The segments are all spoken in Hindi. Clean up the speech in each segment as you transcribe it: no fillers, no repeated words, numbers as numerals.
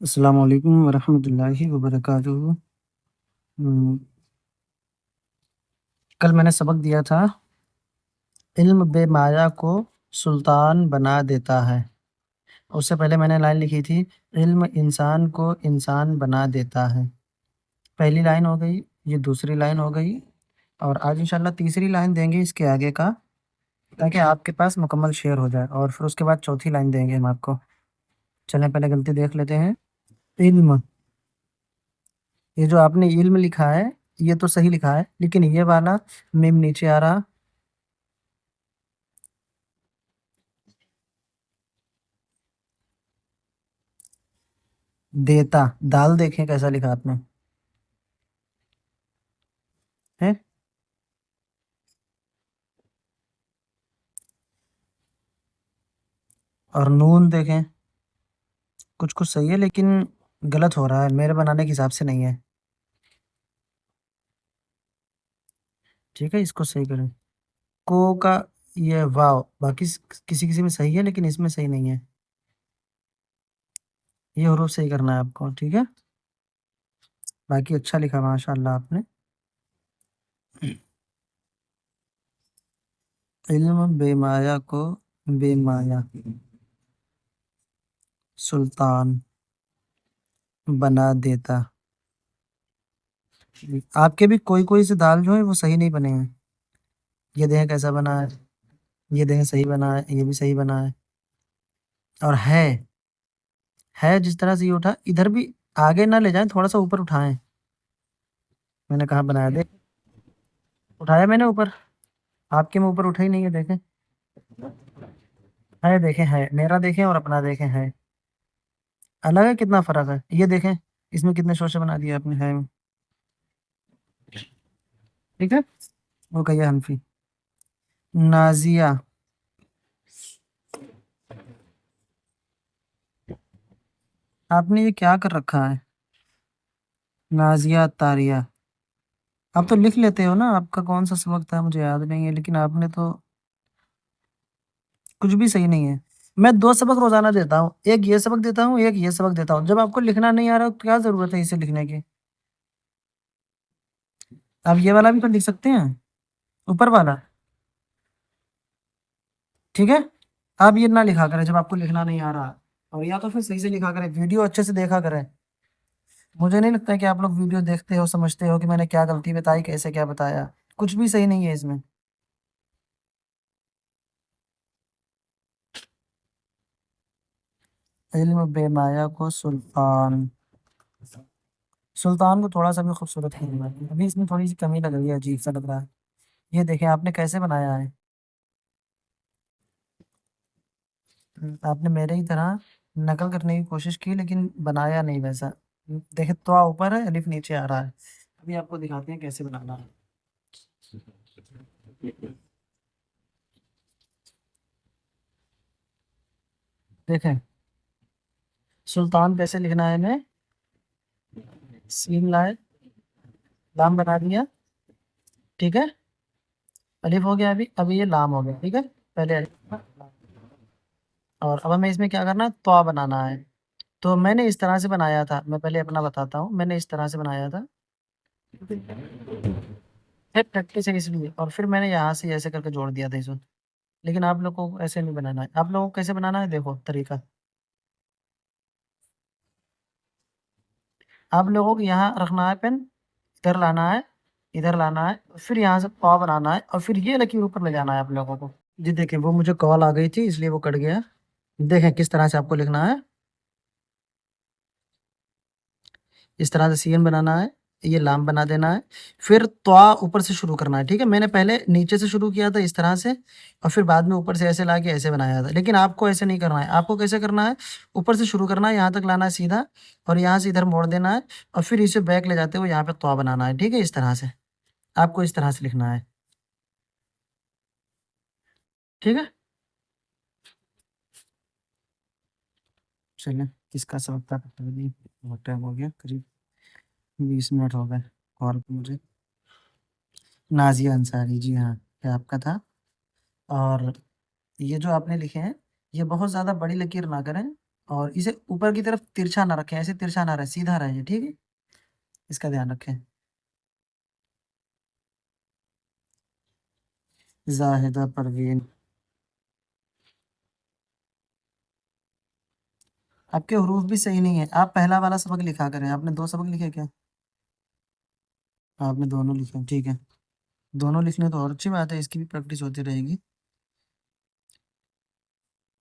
अस्सलाम वालेकुम वरहमतुल्लाहि वबरकातुहू। हुँ, कल मैंने सबक दिया था, इल्म बेमाया को सुल्तान बना देता है। उससे पहले मैंने लाइन लिखी थी, इल्म इंसान को इंसान बना देता है। पहली लाइन हो गई, ये दूसरी लाइन हो गई और आज इंशाअल्लाह तीसरी लाइन देंगे इसके आगे का, ताकि आपके पास मुकम्मल शेर हो जाए और फिर उसके बाद चौथी लाइन देंगे हम आपको। चलें पहले गलती देख लेते हैं। इल्म, ये जो आपने इल्म लिखा है, ये तो सही लिखा है, लेकिन ये वाला मीम नीचे आ रहा, देता, दाल देखें कैसा लिखा आपने, हैं? और नून देखें, कुछ-कुछ सही है लेकिन गलत हो रहा है, मेरे बनाने के हिसाब से नहीं है। ठीक है, इसको सही करें। को का ये वाव, बाकी किसी-किसी में सही है लेकिन इसमें सही नहीं है। ये हरूफ सही करना है आपको, ठीक है? बाकी अच्छा लिखा माशाअल्लाह आपने। इल्म बेमाया को बेमाया सुल्तान बना देता। आपके भी कोई-कोई से दाल जो है वो सही नहीं बने हैं। ये देखें कैसा बना है, ये देखें सही बना है, ये भी सही बना है। और है जिस तरह से ये उठा, इधर भी आगे ना ले जाएँ, थोड़ा-सा ऊपर उठाएँ। मैंने कहाँ बनाया देख, उठाया मैंने ऊपर, आपके में ऊपर उठा ही नहीं है देखें। है देखें है, मेरा देखें और अपना देखें है। अलग है कितना फ़र्क है, ये देखें, इसमें कितने शोशे बना दिए आपने है में, ठीक है? वो कहिए हनफी। नाज़िया, आपने ये क्या कर रखा है? नाज़िया तारिया, आप तो लिख लेते हो ना, आपका कौन-सा सबक था मुझे याद नहीं है, लेकिन आपने तो कुछ भी सही नहीं है। मैं 2 सबक रोज़ाना देता हूँ, एक ये सबक देता हूँ, एक ये सबक देता हूँ। जब आपको लिखना नहीं आ रहा तो क्या ज़रूरत है इसे लिखने की? आप ये वाला भी तो लिख सकते हैं, ऊपर वाला, ठीक है? आप ये ना लिखा करें जब आपको लिखना नहीं आ रहा, और या तो फिर सही से लिखा करें, वीडियो अच्छे से देखा करें। मुझे नहीं लगता है कि आप लोग वीडियो देखते हो, समझते हो कि मैंने क्या गलती बताई, कैसे क्या बताया। कुछ भी सही नहीं है इसमें। इल्म बेमाया को सुल्तान, सुल्तान को थोड़ा-सा भी खूबसूरत नहीं बनाया। अभी इसमें थोड़ी-सी कमी लग रही है, अजीब-सा लग रहा है। ये देखें आपने कैसे बनाया है। आपने मेरे ही तरह नकल करने की कोशिश की लेकिन बनाया नहीं वैसा। देखिए तोआ ऊपर है, अलिफ नीचे आ रहा है। अभी आपको दिखाते हैं कैसे बनाना है। देखें, सुल्तान कैसे लिखना है हमें, सीन लाए, लाम बना दिया, ठीक है? अलिफ हो गया अभी ये लाम हो गया, ठीक है? पहले अलिफ था, और अब हमें इसमें क्या करना है, तोआ बनाना है। तो मैंने इस तरह से बनाया था, मैं पहले अपना बताता हूँ, मैंने इस तरह से बनाया था। है प्रैक्टिस है इसलिए, और फिर मैंने यहाँ से ऐसे करके जोड़ दिया था इसको। लेकिन आप लोग को ऐसे नहीं बनाना है। आप लोगों को कैसे बनाना है देखो तरीका। आप लोगों को यहाँ रखना है पेन, इधर लाना है, इधर लाना है, फिर यहाँ से पाव बनाना है और फिर ये लकीर ऊपर ले जाना है आप लोगों को। जी देखें, वो मुझे कॉल आ गई थी इसलिए वो कट गया। देखें किस तरह से आपको लिखना है। इस तरह से सीन बनाना है, ये लाम बना देना है, फिर त्वा ऊपर से शुरू करना है, ठीक है? मैंने पहले नीचे से शुरू किया था इस तरह से और फिर बाद में ऊपर से ऐसे लाके ऐसे बनाया था। लेकिन आपको ऐसे नहीं करना है, आपको कैसे करना है? ऊपर से शुरू करना है, यहाँ तक लाना है सीधा और यहाँ से इधर मोड़ देना है और फिर इसे बैक ले जाते हुए यहाँ पे त्वा बनाना है, ठीक है? इस तरह से, आपको इस तरह से लिखना है, ठीक है? चलिए, किसका सबक था पता नहीं, बहुत टाइम हो गया, करीब 20 मिनट हो गए कॉल पे मुझे। नाज़िया अंसारी, जी हाँ, ये आपका था। और ये जो आपने लिखे हैं, ये बहुत ज़्यादा बड़ी लकीर ना करें और इसे ऊपर की तरफ तिरछा ना रखें, ऐसे तिरछा ना रहे, सीधा रहे, ठीक है, इसका ध्यान रखें। जाहिदा परवीन, आपके हरूफ भी सही नहीं है, आप पहला वाला सबक लिखा करें। आपने दो सबक लिखे क्या? आपने दोनों लिखे, ठीक है। दोनों लिखने तो और अच्छी बात है, इसकी भी प्रैक्टिस होती रहेगी।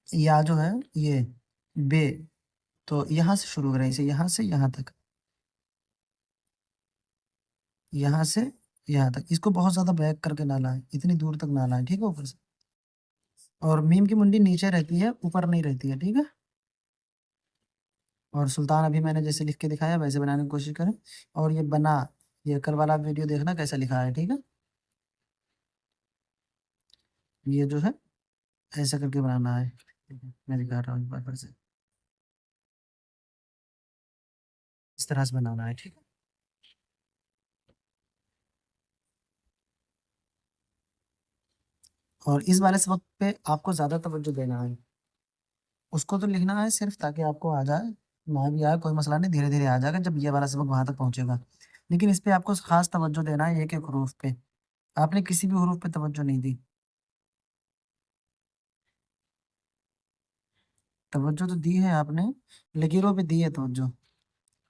या जो है ये बे, तो यहाँ से शुरू करें इसे, यहाँ से यहाँ तक, यहाँ से यहाँ तक, इसको बहुत ज्यादा बैक करके ना लाएं, इतनी दूर तक ना लाएं, ठीक है, ऊपर से। और मीम की मुंडी नीचे रहती है, ऊपर नहीं रहती है, ठीक है। और सुल्तान अभी मैंने जैसे लिख के दिखाया वैसे बनाने की कोशिश करें। और ये बना, ये कल वाला वीडियो देखना कैसा लिखा है, ठीक है। ये जो है ऐसा करके बनाना है, ठीक है? मैं दिखा रहा हूँ एक बार फिर से, इस तरह से बनाना है, ठीक है। और इस वाले सबक पे आपको ज्यादा तवज्जो देना है, उसको तो लिखना है सिर्फ ताकि आपको आ जाए, ना भी आए कोई मसला नहीं, धीरे धीरे आ जाएगा जब ये वाला सबक वहां तक पहुंचेगा। लेकिन इस पे आपको खास तवज्जो देना है, एक एक हरूफ पे। आपने किसी भी हरूफ पे तवज्जो नहीं दी। तवज्जो तो दी है आपने, लकीरों पे दी है तवज्जो,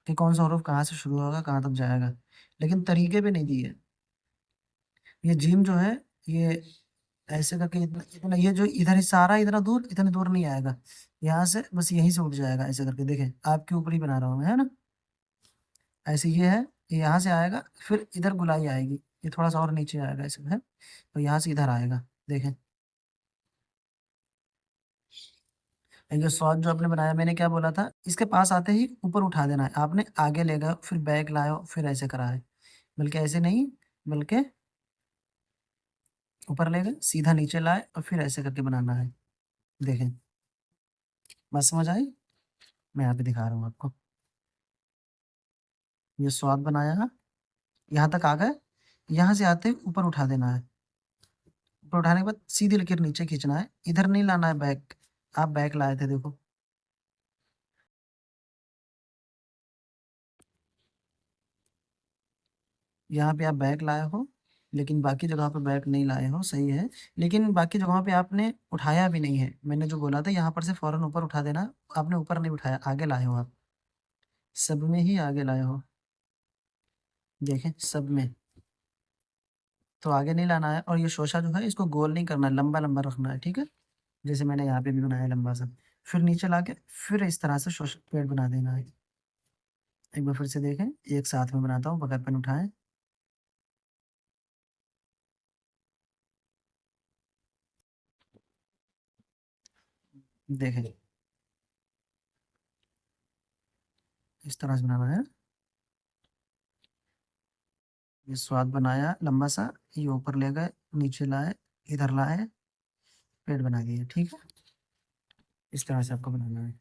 कि कौन सा हरूफ कहाँ से शुरू होगा कहाँ तक जाएगा, लेकिन तरीके पे नहीं दी है। ये जीम जो है, ये ऐसे करके इतना इतना, ये जो इधर हिस्सा आ रहा है इतना दूर, इतने दूर नहीं आएगा, यहाँ से बस यहीं से उठ जाएगा, ऐसे करके देखें, आपके ऊपर ही बना रहा हूँ मैं, है ना। ऐसे ये है, ये यहाँ से आएगा, फिर इधर गुलाई आएगी, ये थोड़ा सा और नीचे आएगा ऐसे है, तो यहाँ से इधर आएगा, देखें। ये स्वाद जो आपने बनाया, मैंने क्या बोला था, इसके पास आते ही ऊपर उठा देना है, आपने आगे ले गए फिर बैक लाए फिर ऐसे करा है, बल्कि ऐसे नहीं, बल्कि ऊपर ले गए सीधा नीचे लाए और फिर ऐसे करके बनाना है, देखें। बस समझ आई? मैं यहाँ पे दिखा रहा हूँ आपको। ये स्वाद बनाया, यहाँ तक आ गए, यहाँ से आते ही ऊपर उठा देना है, ऊपर उठाने के बाद सीधी लकीर नीचे खींचना है, इधर नहीं लाना है बैक। आप बैक लाए थे देखो, यहाँ पे आप बैक लाए हो, लेकिन बाकी जगह पे बैक नहीं लाए हो, सही है। लेकिन बाकी जगहों पे आपने उठाया भी नहीं है, मैंने जो बोला था यहाँ पर से फौरन ऊपर उठा देना, आपने ऊपर नहीं उठाया, आगे लाए हो आप, सब में ही आगे लाए हो, देखें सब में। तो आगे नहीं लाना है, और ये शोशा जो है इसको गोल नहीं करना है, लंबा लंबा रखना है, ठीक है, जैसे मैंने यहाँ पे भी बनाया लंबा सा। फिर नीचे लाके फिर इस तरह से शोशा पेड़ बना देना है। एक बार फिर से देखें, एक साथ में बनाता हूँ, बगैर पेन उठाएं, देखें, इस तरह से बनाना है। ये स्वाद बनाया लंबा सा, ये ऊपर ले गए, नीचे लाए, इधर लाए, पेड़ बना दिए, ठीक है। इस तरह से आपको बनाना है।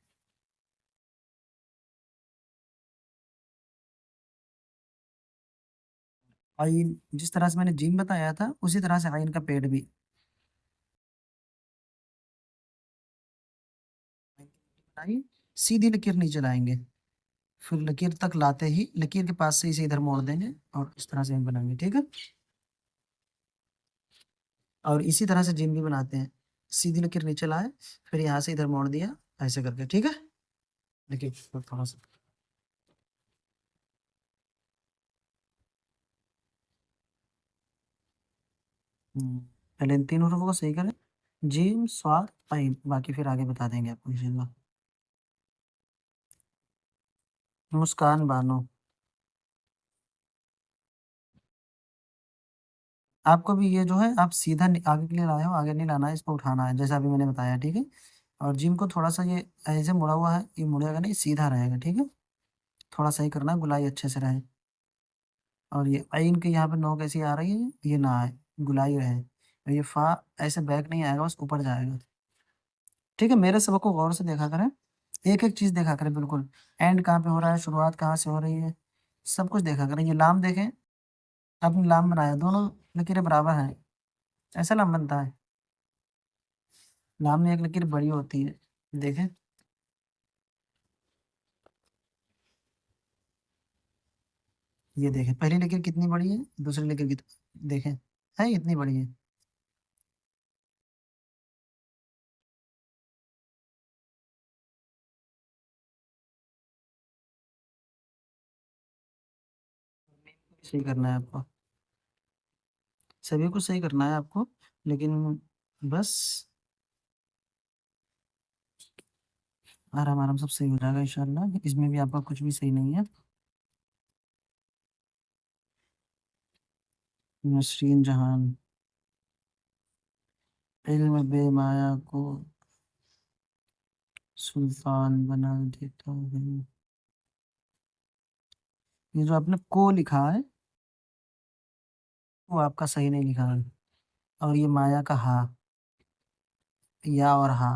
आइन, जिस तरह से मैंने जीम बताया था उसी तरह से आइन का पेड़ भी। बनाइए, सीधी लकीर नीचे लाएंगे, फिर लकीर तक लाते ही लकीर के पास से इसे इधर मोड़ देंगे और इस तरह से हम बनाएंगे, ठीक है। और इसी तरह से जिम भी बनाते हैं, सीधी लकीर नीचे लाए, फिर यहाँ से इधर मोड़ दिया, ऐसे करके, ठीक है। देखिए थोड़ा सा, पहले इन तीन हरूफों को सही करें, जीम स्वाद आइन, बाकी फिर आगे बता देंगे आपको इंशाल्लाह। मुस्कान बानो, आपको भी ये जो है आप सीधा आगे के लिए लाए हो, आगे नहीं लाना है, इसको उठाना है जैसा अभी मैंने बताया, ठीक है। और जिम को थोड़ा सा ये ऐसे मुड़ा हुआ है, ये मुड़ेगा नहीं, सीधा रहेगा, ठीक है। थोड़ा सही करना है, गुलाई अच्छे से रहे। और ये आइन के यहाँ पे नोक ऐसी आ रही है, ये ना आए, गुलाई रहे। और ये फा ऐसे बैक नहीं आएगा, बस ऊपर जाएगा, ठीक है। मेरे सबक को गौर से देखा करें, एक एक चीज देखा करें बिल्कुल, एंड कहाँ पे हो रहा है, शुरुआत कहाँ से हो रही है, सब कुछ देखा करें। ये लाम देखें, आपने लाम बनाया, दोनों लकीरें बराबर हैं, ऐसा लाम बनता है। लाम में एक लकीर बड़ी होती है, देखें, ये देखें, पहली लकीर कितनी बड़ी है, दूसरी लकीर देखें, है इतनी बड़ी है। सही करना है आपको, सभी कुछ सही करना है आपको, लेकिन बस आराम आराम सब सही हो जाएगा इंशाल्लाह। इसमें भी आपका कुछ भी सही नहीं है। नसरीन जहान, इल्म बेमाया को सुल्तान बना देता है। ये जो आपने को लिखा है वो आपका सही नहीं लिखा है, और ये माया का हा, या और हा,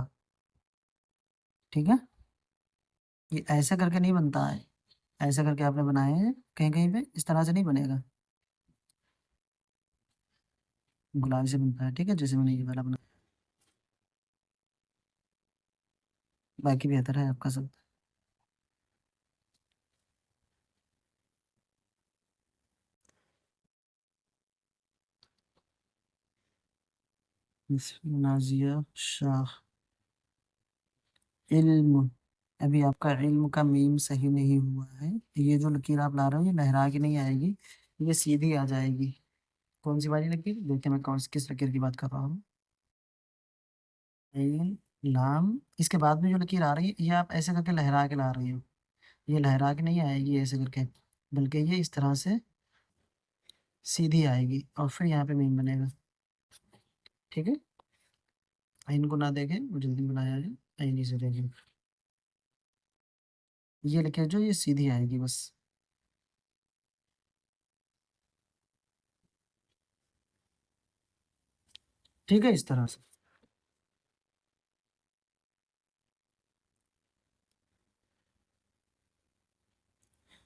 ठीक है। ये ऐसे करके नहीं बनता है, ऐसे करके आपने बनाए हैं कहीं कहीं पे, इस तरह से नहीं बनेगा। गुलाबी से बनता है, ठीक है, जैसे मैंने ये वाला बना। बाकी बेहतर है आपका सब। नाजिया शाह, इल्म, अभी आपका इल्म का मीम सही नहीं हुआ है। ये जो लकीर आप ला रहे हो ये लहरा के नहीं आएगी, ये सीधी आ जाएगी। कौन सी वाली लकीर, देखिए मैं कौन किस लकीर की बात कर रहा हूँ। ऐन, लाम, इसके बाद में जो लकीर आ रही है ये आप ऐसे करके लहरा के ला रही हो, ये लहरा के नहीं आएगी ऐसे करके, बल्कि ये इस तरह से सीधी आएगी और फिर यहाँ पे मीम बनेगा, ठीक है। आइन को ना देखें, वो जल्दी बनाया है, आइन से देखें। ये लकीर जो ये सीधी आएगी बस, ठीक है, इस तरह से।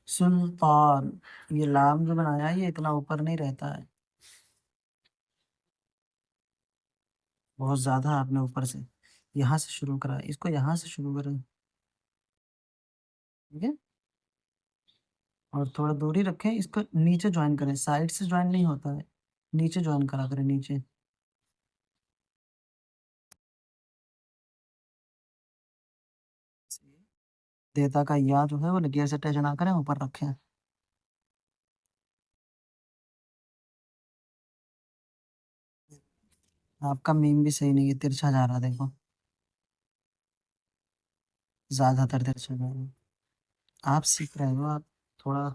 सुल्तान, ये लाम जो बनाया है ये इतना ऊपर नहीं रहता है, बहुत ज्यादा आपने ऊपर से यहाँ से शुरू करा है, इसको यहाँ से शुरू करें, ठीक है। और थोड़ा दूरी रखें, इसको नीचे ज्वाइन करें, साइड से ज्वाइन नहीं होता है, नीचे ज्वाइन करा करें, नीचे। देता का या जो है वो लकीर से टच ना करें, ऊपर रखें। आपका मीम भी सही नहीं है, तिरछा जा रहा है, देखो, ज्यादातर तिरछा जा रहा है। आप सीख रहे हो, आप थोड़ा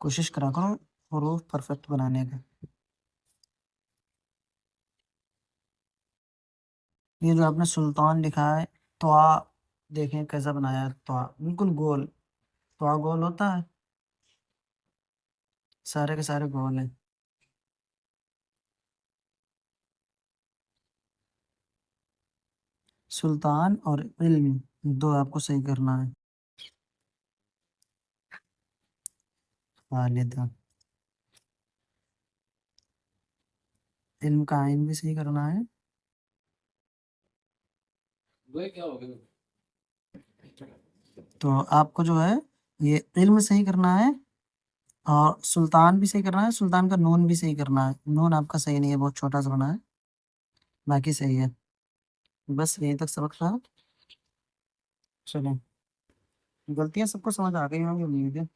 कोशिश करा करो हरूफ परफेक्ट बनाने का। ये जो आपने सुल्तान लिखा है, तो देखें कैसा बनाया है, तो बिल्कुल गोल, तो गोल होता है, सारे के सारे गोल हैं। सुल्तान और इल्म दो आपको सही करना है। वालिदा, इल्म का आइन भी सही करना है। तो आपको जो है ये इल्म सही करना है, और सुल्तान भी सही करना है, सुल्तान का नून भी सही करना है, नून आपका सही नहीं है, बहुत छोटा सा बना है, बाकी सही है। बस यहीं तक सबक था। चलो, गलतियां सबको समझ आ गई होंगी उम्मीद है।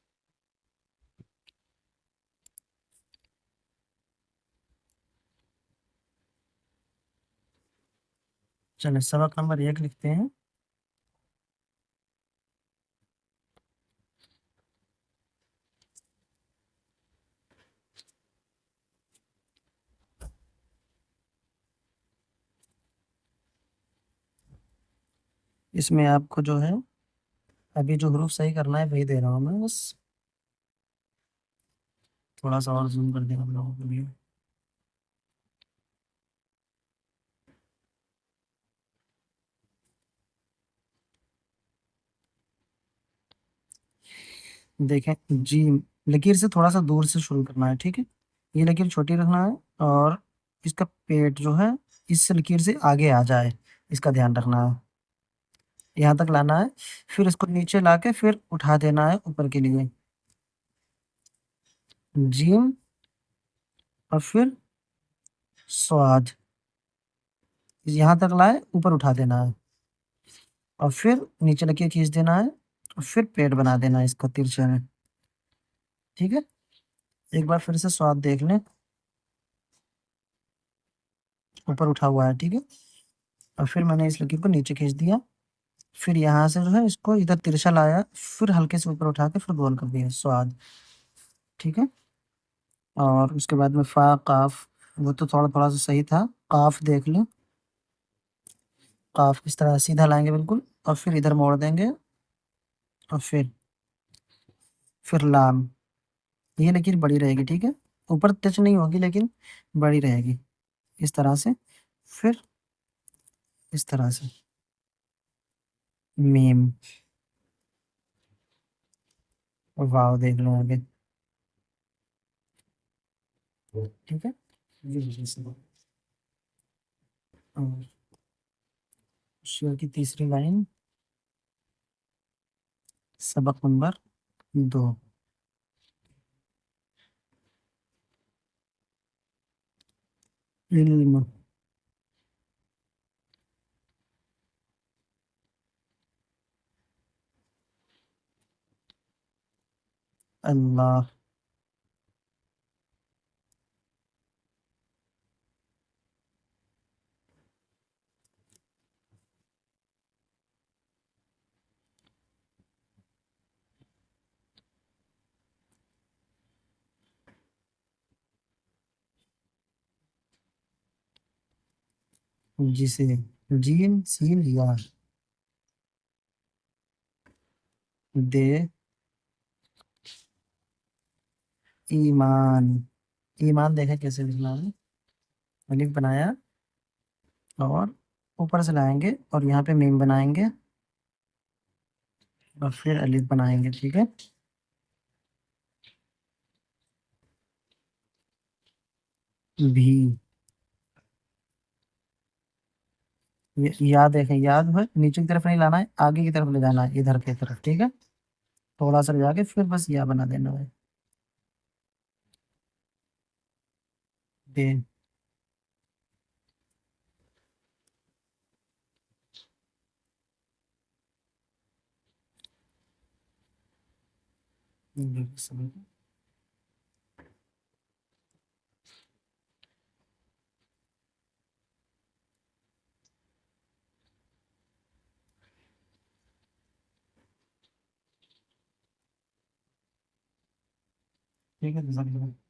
चलो सबक नंबर 1 लिखते हैं। इसमें आपको जो है अभी जो हरूफ सही करना है वही दे रहा हूँ मैं बस, थोड़ा सा और जूम कर दें हम लोगों के लिए। देखें, जीम, लकीर से थोड़ा सा दूर से शुरू करना है, ठीक है। ये लकीर छोटी रखना है, और इसका पेट जो है इस लकीर से आगे आ जाए, इसका ध्यान रखना है, यहाँ तक लाना है, फिर इसको नीचे लाके फिर उठा देना है ऊपर के लिए। जीम और फिर स्वाद। यहाँ तक लाए, ऊपर उठा देना है और फिर नीचे लकीर खींच देना है और फिर पेट बना देना है इसको तिरछे में। ठीक है, एक बार फिर से स्वाद देख लें, ऊपर उठा हुआ है। ठीक है, और फिर मैंने इस लकीर को नीचे खींच दिया, फिर यहाँ से जो है इसको इधर तिरछा लाया, फिर हल्के से ऊपर उठा के फिर गोल कर दिया स्वाद। ठीक है, और उसके बाद में फा काफ, वो तो थोड़ा थोड़ा सा सही था। काफ देख लें, काफ इस तरह सीधा लाएंगे बिल्कुल, और फिर इधर मोड़ देंगे और फिर लाम। ये लकीर बड़ी रहेगी। ठीक है, ऊपर टच नहीं होगी लेकिन बड़ी रहेगी इस तरह से। फिर इस तरह से मीम, और वाव देख लो आगे। ठीक है, ये और शेर की तीसरी लाइन, सबक नंबर 2। इल्म, अल्लाह, जिसे, जीन सीन या, दे, ईमान। ईमान देखें कैसे लिखना है, अलिफ बनाया और ऊपर से लाएंगे और यहाँ पे मीम बनाएंगे और फिर अलिफ बनाएंगे। ठीक है, भी, याद देखें, याद है नीचे की तरफ नहीं लाना है, आगे की तरफ ले जाना है, इधर की तरफ। ठीक है, थोड़ा सा ले जाके फिर बस या बना देना है। दे, ठीक है।